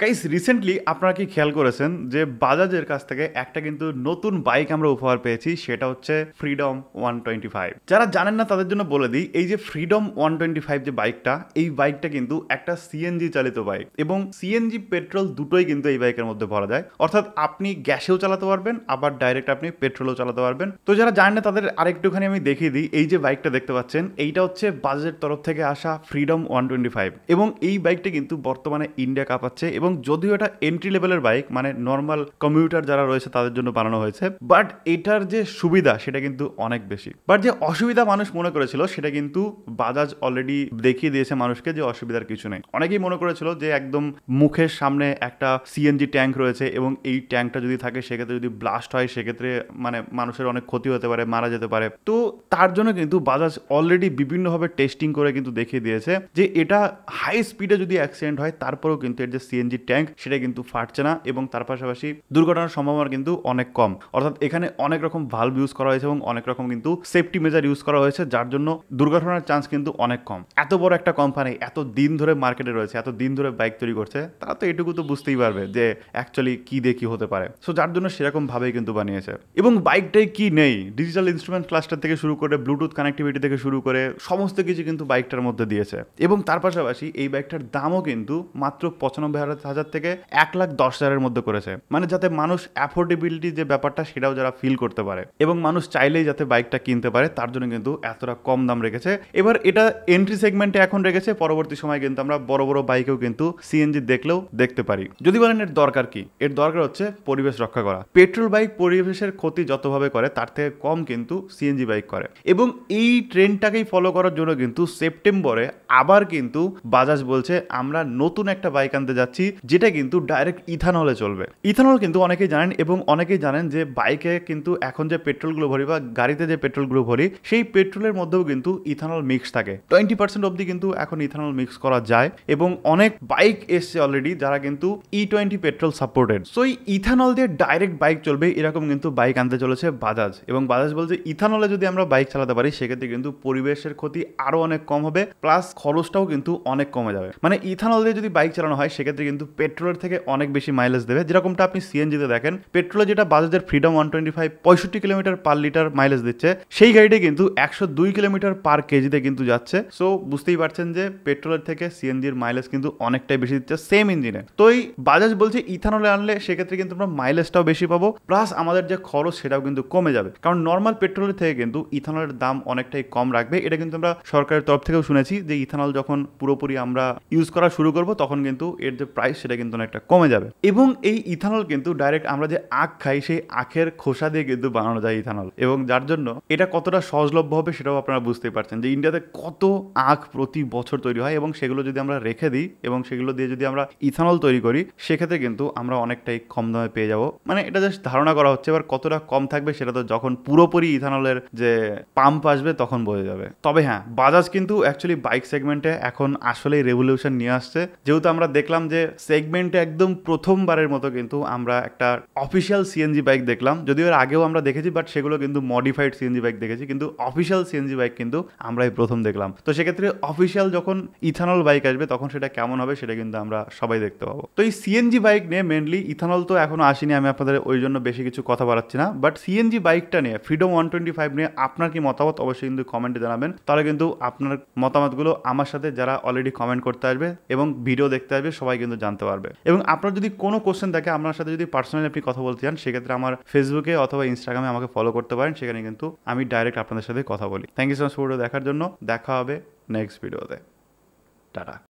Guys recently আপনারা কি খেয়াল করেছেন যে বাজাজের কাছ থেকে একটা কিন্তু নতুন বাইক আমরা উপহার পেয়েছি, সেটা হচ্ছে ফ্রিডম 125। যারা জানেন না তাদের জন্য বলে দিই, এই যে ফ্রিডম 125 যে বাইকটা, এই বাইকটা কিন্তু একটা সিএনজি চালিত বাইক এবং সিএনজি পেট্রোল দুটোই কিন্তু এই বাইকের মধ্যে ভরা যায়। অর্থাৎ আপনি গ্যাসেও চালাতে পারবেন, আবার ডাইরেক্ট আপনি পেট্রোলও চালাতে পারবেন। তো যারা জানেন না তাদের আরেকটুখানি আমি দেখিয়ে দিই। এই যে বাইকটা দেখতে পাচ্ছেন, এইটা হচ্ছে বাজাজের তরফ থেকে আসা ফ্রিডম 125 এবং এই বাইকটা কিন্তু বর্তমানে ইন্ডিয়া কাঁপাচ্ছে। এবং যদিও এটা এন্ট্রি লেভেলের বাইক, মানে নর্মাল কমিউটার যারা রয়েছে তাদের জন্য বানানো হয়েছে, বাট এটার যে সুবিধা সেটা কিন্তু অনেক বেশি। বাট যে অসুবিধা মানুষ মনে করেছিল সেটা কিন্তু বাজাজ অলরেডি দেখিয়ে দিয়েছে মানুষকে যে অসুবিধার কিছু নেই। অনেকেই মনে করেছিল যে একদম মুখের সামনে একটা সিএনজি ট্যাঙ্ক রয়েছে এবং এই ট্যাঙ্কটা যদি থাকে সেক্ষেত্রে যদি ব্লাস্ট হয় সেক্ষেত্রে মানে মানুষের অনেক ক্ষতি হতে পারে, মারা যেতে পারে। তো তার জন্য কিন্তু বাজাজ অলরেডি বিভিন্নভাবে টেস্টিং করে কিন্তু দেখিয়ে দিয়েছে যে এটা হাই স্পিডে যদি অ্যাক্সিডেন্ট হয় তারপরেও কিন্তু এর যে সিএনজি ট্যাঙ্ক সেটা কিন্তু ফাটছে না এবং তার পাশাপাশি দুর্ঘটনার সম্ভাবনা কিন্তু অনেক কম। অর্থাৎ এখানে অনেক রকম ভালভ ইউজ করা হয়েছে এবং অনেক রকম কিন্তু সেফটি মেজার ইউজ করা হয়েছে, যার জন্য দুর্ঘটনার চান্স কিন্তু অনেক কম। এত বড় একটা কোম্পানি এত দিন ধরে মার্কেটে রয়েছে, এত দিন ধরে বাইক তৈরি করছে, তারা তো এটুকু তো বুঝতেই পারবে যে অ্যাকচুয়ালি কি দিয়ে কি হতে পারে। সো যার জন্য সেরকম ভাবেই কিন্তু বানিয়েছে। এবং বাইকটাই কি নেই, ডিজিটাল ইনস্ট্রুমেন্ট ক্লাস্টার থেকে শুরু করে ব্লুটুথ কানেক্টিভিটি থেকে শুরু করে সমস্ত কিছু কিন্তু বাইকটার মধ্যে দিয়েছে। এবং তার পাশাপাশি এই বাইকটার দামও কিন্তু মাত্র 95,000 থেকে 1,10,000-এর মধ্যে করেছে, মানে যাতে মানুষ অ্যাফোর্ডেবিলিটি যে ব্যাপারটা সেটাও যারা ফিল করতে পারে এবং মানুষ চাইলেই যাতে বাইকটা কিনতে পারে, তার জন্য কিন্তু এতটা কম দাম রেখেছে। এবার এটা এন্ট্রি সেগমেন্টে এখন রেখেছে, পরবর্তী সময় কিন্তু আমরা বড় বড় বাইকেও কিন্তু সিএনজি দেখলেও দেখতে পারি। যদি বলেন এর দরকার কি, এর দরকার হচ্ছে পরিবেশ রক্ষা করা। পেট্রোল বাইক পরিবেশের ক্ষতি যতভাবে করে তার থেকে কম কিন্তু সিএনজি বাইক করে। এবং এই ট্রেন্ডটাকেই ফলো করার জন্য কিন্তু সেপ্টেম্বরে আবার কিন্তু বাজাজ বলছে আমরা নতুন একটা বাইক আনতে যাচ্ছি যেটা কিন্তু ডাইরেক্ট ইথানলে চলবে। ইথানল কিন্তু অনেকেই জানেন এবং অনেকেই জানেন যে বাইকে কিন্তু এখন যে পেট্রোলগুলো ভরি বা গাড়িতে যে পেট্রোলগুলো ভরি সেই পেট্রোলের মধ্যেও কিন্তু ইথানল মিক্স থাকে। 20% অবধি কিন্তু এখন ইথানল মিক্স করা যায় এবং অনেক বাইক এসছে অলরেডি যারা কিন্তু E20 পেট্রোল সাপোর্টেড। সো এই ইথানল দিয়ে ডাইরেক্ট বাইক চলবে এরকম কিন্তু বাইক আনতে চলেছে বাজাজ। এবং বাজাজ বলছে ইথানলে যদি আমরা বাইক চালাতে পারি সেক্ষেত্রে কিন্তু পরিবেশের ক্ষতি আরো অনেক কম হবে, প্লাস খরচটাও কিন্তু অনেক কমে যাবে। মানে ইথানল দিয়ে যদি বাইক চালানো হয় সেক্ষেত্রে কিন্তু পেট্রোলের থেকে অনেক বেশি মাইলেজ দেবে। যেরকমটা আপনি সিএনজিতে দেখেন, পেট্রোলে যেটা বাজাজের Freedom 125 65 kilometre per litre mileage দিচ্ছে, সেই গাড়িটা কিন্তু 102 কিলোমিটার পার কেজিতে কিন্তু যাচ্ছে। সো বুঝতেই পারছেন যে পেট্রোলের থেকে সিএনজির মাইলেজ কিন্তু অনেকটাই বেশি দিচ্ছে সেম ইঞ্জিনে। তো এই বাজাজ বলছে ইথানলে আনলে সেক্ষেত্রে কিন্তু আমরা মাইলেজটাও বেশি পাবো, প্লাস আমাদের যে খরচ সেটাও কিন্তু কমে যাবে। কারণ নর্মাল পেট্রোলের থেকে কিন্তু ইথানলের দাম অনেকটাই কম রাখবে। এটা কিন্তু আমরা সরকারের তরফ থেকেও শুনেছি যে ইথানল যখন পুরোপুরি আমরা ইউজ করা শুরু করব তখন কিন্তু এর যে প্রাইস সেটা কিন্তু অনেকটা কমে যাবে। এবং এই ইথানল কিন্তু ডাইরেক্ট আমরা যে আখ খাই সেই আখের খোসা দিয়ে কিন্তু বানানো যায় ইথানল, এবং যার জন্য এটা কতটা সহজলভ্য হবে সেটাও আপনারা বুঝতেই পারছেন যে ইন্ডিয়াতে কত আখ প্রতি বছর তৈরি হয় এবং সেগুলো যদি আমরা রেখে দিই এবং সেগুলো দিয়ে যদি আমরা ইথানল তৈরি করি সেক্ষেত্রে কিন্তু আমরা অনেকটাই কম দামে পেয়ে যাব। মানে এটা জাস্ট ধারণা করা হচ্ছে, এবার কতটা কম থাকবে সেটা তো যখন পুরোপুরি ইথানলের যে পাম্প আসবে তখন বোঝা যাবে। তবে হ্যাঁ, বাজাজ কিন্তু অ্যাকচুয়ালি বাইক সেগমেন্টে এখন আসলেই রেভলিউশন নিয়ে আসছে। যেহেতু আমরা দেখলাম যে সেগমেন্টে একদম প্রথমবারের মতো কিন্তু আমরা একটা অফিসিয়াল সিএনজি বাইক দেখলাম, যদিও এর আগেও আমরা দেখেছি বাট সেগুলো কিন্তু মডিফাইড সিএনজি বাইক দেখেছি, কিন্তু অফিসিয়াল সিএনজি বাইক কিন্তু আমরাই প্রথম দেখলাম। তো সেক্ষেত্রে অফিসিয়াল যখন ইথানল বাইক আসবে তখন সেটা কেমন হবে সেটা কিন্তু আমরা সবাই দেখতে পাবো। তো এই সিএনজি বাইক নিয়ে মেনলি, ইথানল তো এখনো আসেনি, আমি আপনাদের ওই জন্য বেশি কিছু কথা বাড়াচ্ছি না, বাট সিএনজি বাইকটা নিয়ে ফ্রিডম 125 নিয়ে আপনার কি মতামত অবশ্যই কিন্তু কমেন্টে জানাবেন। তাহলে কিন্তু আপনার মতামতগুলো আমার সাথে যারা অলরেডি কমেন্ট করতে আসবে এবং ভিডিও দেখতে আসবে সবাই কিন্তু জানতে পারবে। এবং আপনার যদি কোনো কোশ্চেন থাকে আপনার সাথে যদি পার্সোনালি আপনি কথা বলতে চান সেক্ষেত্রে আমার ফেসবুকে অথবা ইনস্টাগ্রামে আমাকে ফলো করতে পারেন, সেখানে কিন্তু আমি ডাইরেক্ট আপনাদের সাথে কথা বলি। Thank you so much video দেখার জন্য। দেখা হবে নেক্সট ভিডিওতে। টাটা।